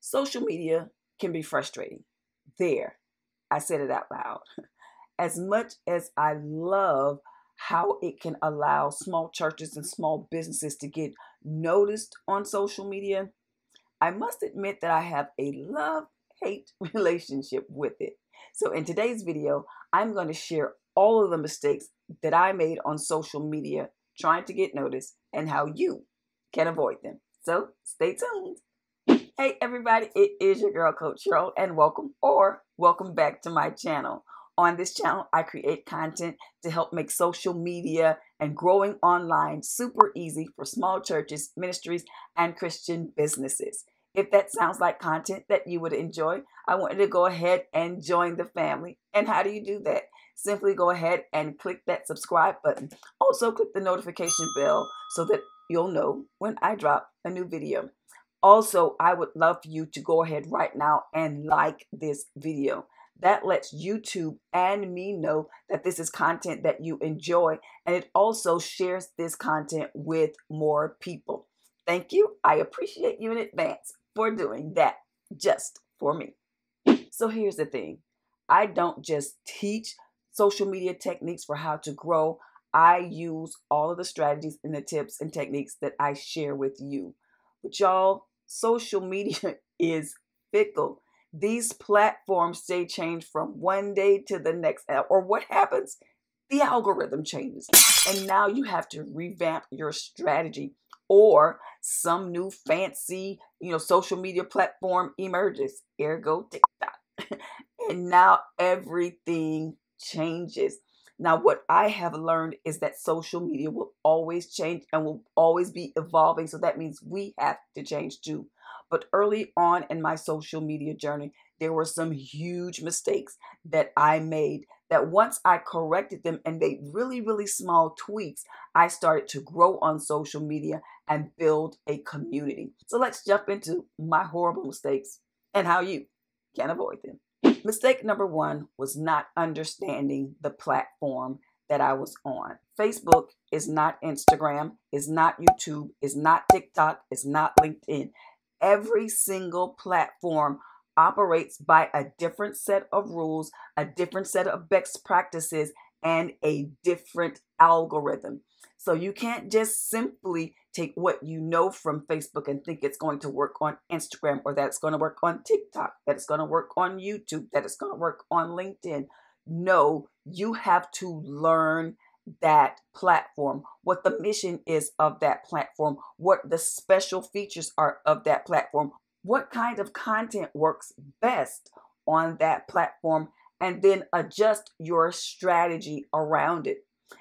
Social media can be frustrating. There, I said it out loud. As much as I love how it can allow small churches and small businesses to get noticed on social media, I must admit that I have a love-hate relationship with it. So in today's video, I'm going to share all of the mistakes that I made on social media trying to get noticed and how you can avoid them. So stay tuned. Hey everybody, it is your girl Coach Cheryl and welcome back to my channel. On this channel, I create content to help make social media and growing online super easy for small churches, ministries, and Christian businesses. If that sounds like content that you would enjoy, I want you to go ahead and join the family. And how do you do that? Simply go ahead and click that subscribe button. Also click the notification bell so that you'll know when I drop a new video. Also, I would love for you to go ahead right now and like this video. That lets YouTube and me know that this is content that you enjoy, and it also shares this content with more people. Thank you. I appreciate you in advance for doing that just for me. So here's the thing. I don't just teach social media techniques for how to grow. I use all of the strategies and the tips and techniques that I share with you. But y'all, social media is fickle. These platforms, they change from one day to the next. Or what happens? The algorithm changes. And now you have to revamp your strategy, or some new fancy, social media platform emerges. Ergo TikTok. And now everything changes. Now, what I have learned is that social media will always change and will always be evolving. So that means we have to change too. But early on in my social media journey, there were some huge mistakes that I made that once I corrected them and made really, really small tweaks, I started to grow on social media and build a community. So let's jump into my horrible mistakes and how you can avoid them. Mistake number one was not understanding the platform that I was on. Facebook is not Instagram, is not YouTube, is not TikTok, is not LinkedIn. Every single platform operates by a different set of rules, a different set of best practices, and a different algorithm. So you can't just simply take what you know from Facebook and think it's going to work on Instagram, or that it's going to work on TikTok, that it's going to work on YouTube, that it's going to work on LinkedIn. No, you have to learn that platform, what the mission is of that platform, what the special features are of that platform, what kind of content works best on that platform, and then adjust your strategy around it.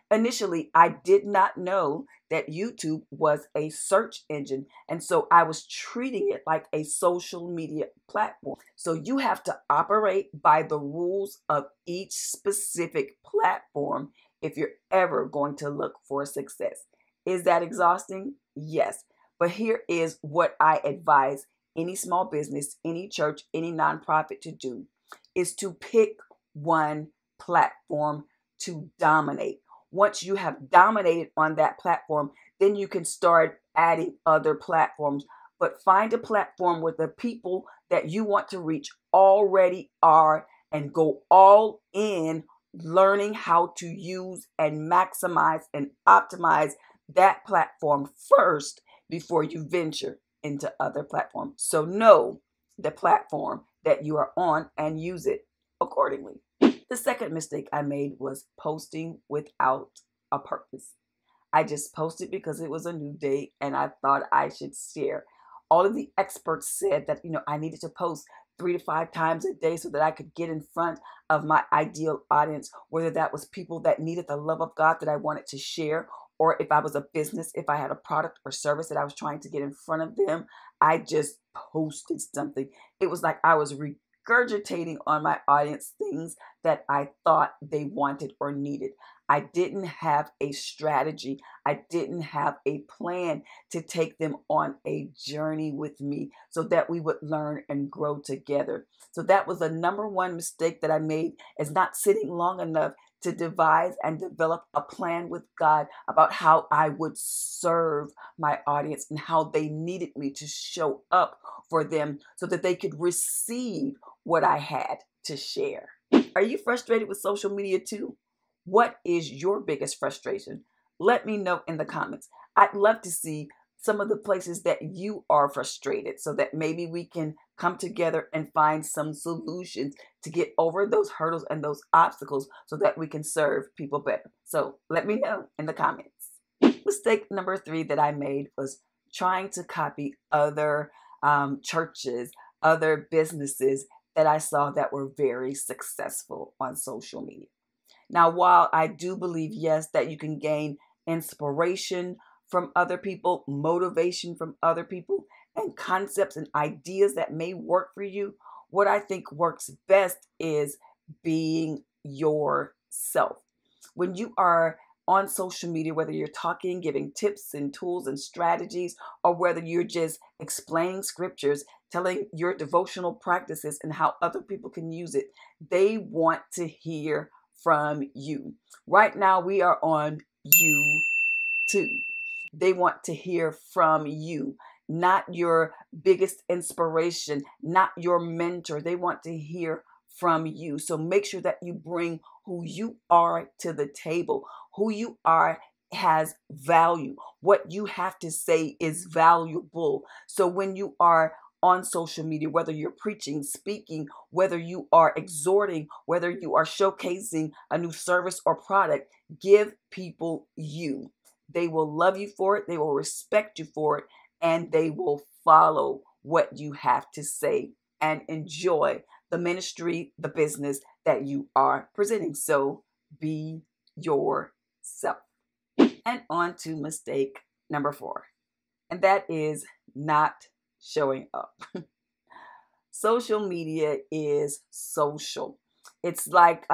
Initially, I did not know that YouTube was a search engine, and so I was treating it like a social media platform. So you have to operate by the rules of each specific platform if you're ever going to look for success. Is that exhausting? Yes. But here is what I advise any small business, any church, any nonprofit to do, is to pick one platform to dominate. Once you have dominated on that platform, then you can start adding other platforms. But find a platform where the people that you want to reach already are, and go all in learning how to use and maximize and optimize that platform first before you venture into other platforms. So know the platform that you are on and use it accordingly. The second mistake I made was posting without a purpose. I just posted because it was a new day and I thought I should share. All of the experts said that, I needed to post 3 to 5 times a day so that I could get in front of my ideal audience, whether that was people that needed the love of God that I wanted to share, or if I was a business, if I had a product or service that I was trying to get in front of them. I just posted something. It was like I was regurgitating on my audience things that I thought they wanted or needed. I didn't have a strategy. I didn't have a plan to take them on a journey with me so that we would learn and grow together. So that was the number one mistake that I made, is not sitting long enough to devise and develop a plan with God about how I would serve my audience and how they needed me to show up for them so that they could receive what I had to share. Are you frustrated with social media too? What is your biggest frustration? Let me know in the comments. I'd love to see some of the places that you are frustrated so that maybe we can come together and find some solutions to get over those hurdles and those obstacles so that we can serve people better. So let me know in the comments. Mistake number 3 that I made was trying to copy other churches, other businesses that I saw that were very successful on social media. Now, while I do believe, yes, that you can gain inspiration from other people, motivation from other people, and concepts and ideas that may work for you, what I think works best is being yourself. When you are on social media, whether you're talking, giving tips and tools and strategies, or whether you're just explaining scriptures, telling your devotional practices and how other people can use it, they want to hear from you. Right now, we are on YouTube. They want to hear from you, not your biggest inspiration, not your mentor. They want to hear from you. So make sure that you bring who you are to the table. Who you are has value. What you have to say is valuable. So when you are on social media, whether you're preaching, speaking, whether you are exhorting, whether you are showcasing a new service or product, give people you. They will love you for it, they will respect you for it, and they will follow what you have to say and enjoy the ministry, the business that you are presenting. So be yourself. And on to mistake number 4, and that is not showing up. Social media is social. It's like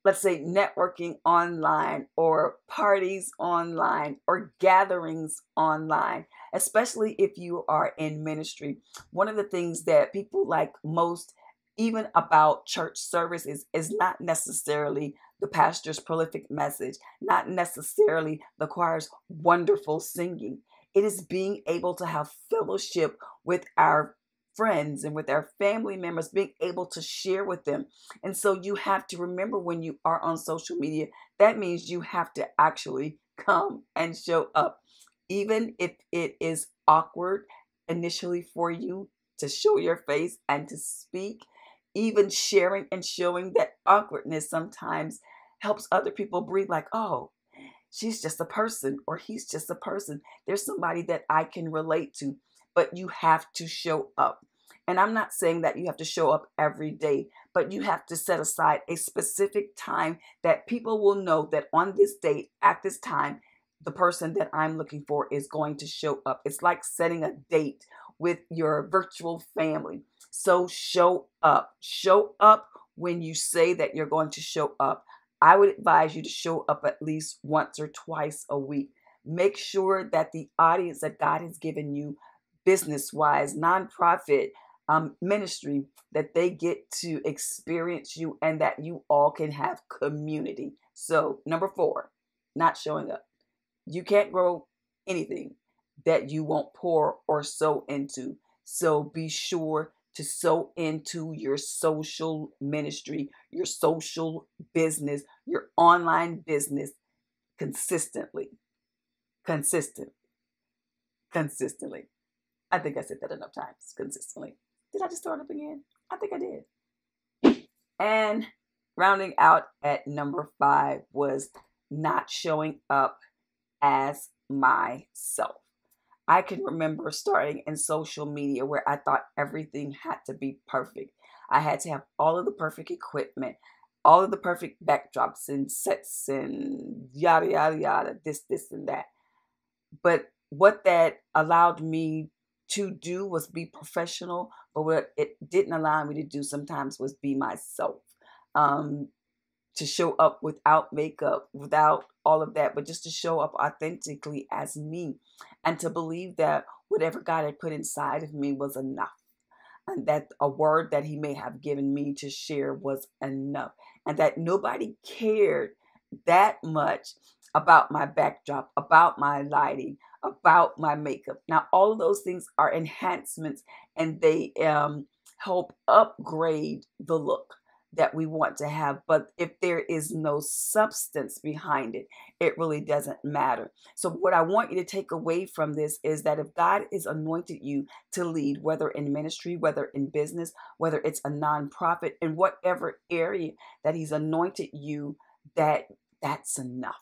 let's say networking online or parties online or gatherings online, especially if you are in ministry. One of the things that people like most, even about church services, is not necessarily the pastor's prolific message, not necessarily the choir's wonderful singing. It is being able to have fellowship with our friends and with our family members, being able to share with them. And so you have to remember, when you are on social media, that means you have to actually come and show up. Even if it is awkward initially for you to show your face and to speak, even sharing and showing that awkwardness sometimes helps other people breathe, like, oh, she's just a person, or he's just a person. There's somebody that I can relate to. But you have to show up. And I'm not saying that you have to show up every day, but you have to set aside a specific time that people will know that on this date, at this time, the person that I'm looking for is going to show up. It's like setting a date with your virtual family. So show up. Show up when you say that you're going to show up. I would advise you to show up at least once or twice a week. Make sure that the audience that God has given you, business-wise, nonprofit, ministry, that they get to experience you and that you all can have community. So number 4, not showing up. You can't grow anything that you won't pour or sow into. So be sure to sow into your social ministry, your social business, your online business consistently. Consistently. I think I said that enough times. Consistently. Did I just start up again? I think I did. And rounding out at number 5 was not showing up as myself. I can remember starting in social media where I thought everything had to be perfect. I had to have all of the perfect equipment, all of the perfect backdrops and sets and yada, yada, yada, this, and that. But what that allowed me to do was be professional, but what it didn't allow me to do sometimes was be myself. To show up without makeup, without all of that, but just to show up authentically as me, and to believe that whatever God had put inside of me was enough. and that a word that he may have given me to share was enough, and that nobody cared that much about my backdrop, about my lighting, about my makeup. Now, all of those things are enhancements, and they help upgrade the look that we want to have. But if there is no substance behind it, it really doesn't matter. So what I want you to take away from this is that if God has anointed you to lead, whether in ministry, whether in business, whether it's a nonprofit, in whatever area that he's anointed you, that's enough.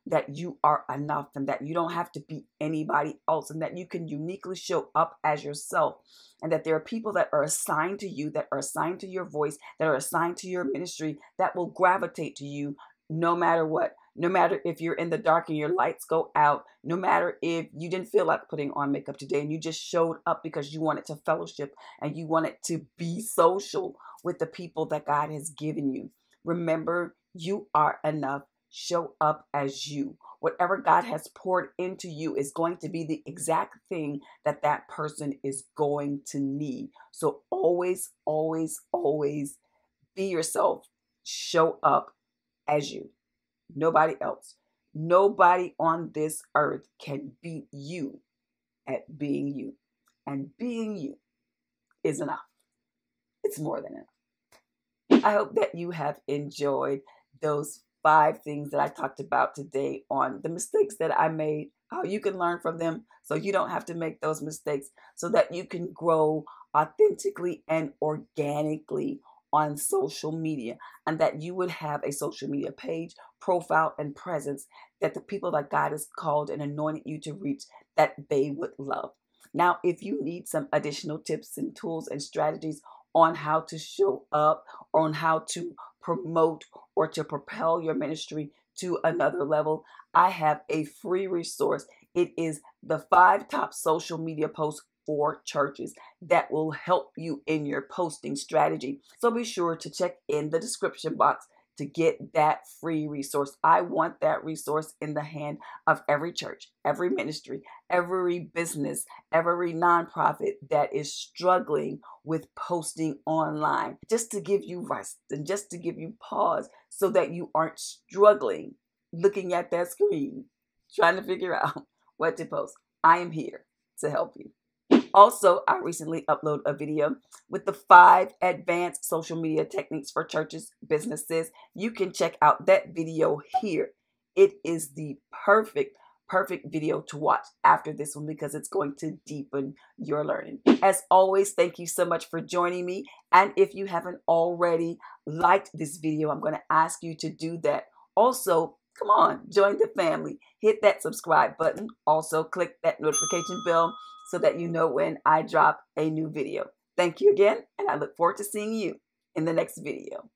That you are enough, and that you don't have to be anybody else, and that you can uniquely show up as yourself, and that there are people that are assigned to you, that are assigned to your voice, that are assigned to your ministry, that will gravitate to you no matter what. No matter if you're in the dark and your lights go out, no matter if you didn't feel like putting on makeup today and you just showed up because you wanted to fellowship and you wanted to be social with the people that God has given you. Remember, you are enough. Show up as you. Whatever God has poured into you is going to be the exact thing that that person is going to need. So always, always, always be yourself. Show up as you. Nobody else. Nobody on this earth can beat you at being you. And being you is enough. It's more than enough. I hope that you have enjoyed those 5 things that I talked about today on the mistakes that I made, how you can learn from them so you don't have to make those mistakes, so that you can grow authentically and organically on social media, and that you would have a social media page, profile, and presence that the people that God has called and anointed you to reach, that they would love. Now, if you need some additional tips and tools and strategies on how to show up, or on how to promote or to propel your ministry to another level, I have a free resource. It is the 5 top social media posts for churches that will help you in your posting strategy. So be sure to check in the description box to get that free resource. I want that resource in the hand of every church, every ministry, every business, every nonprofit that is struggling with posting online, just to give you rest and just to give you pause so that you aren't struggling looking at that screen, trying to figure out what to post. I am here to help you. Also, I recently uploaded a video with the 5 advanced social media techniques for churches, businesses. You can check out that video here. It is the perfect video to watch after this one, because it's going to deepen your learning. As always, thank you so much for joining me. And if you haven't already liked this video, I'm going to ask you to do that. Also, come on, join the family. Hit that subscribe button. Also, click that notification bell so that you know when I drop a new video. Thank you again, and I look forward to seeing you in the next video.